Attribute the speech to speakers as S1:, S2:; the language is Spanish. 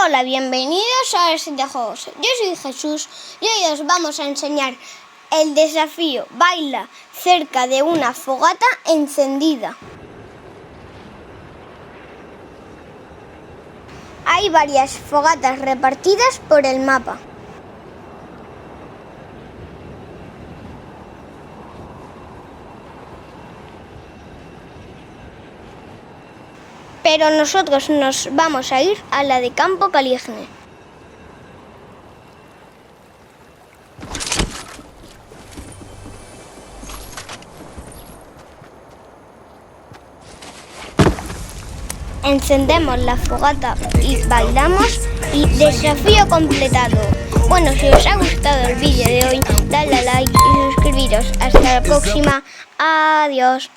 S1: Hola, bienvenidos a Ars de Juegos. Yo soy Jesús y hoy os vamos a enseñar el desafío Baila cerca de una fogata encendida. Hay varias fogatas repartidas por el mapa. Pero nosotros nos vamos a ir a la de Campo Caligne. Encendemos la fogata y bailamos y desafío completado. Bueno, si os ha gustado el vídeo de hoy, dadle a like y suscribiros. Hasta la próxima. Adiós.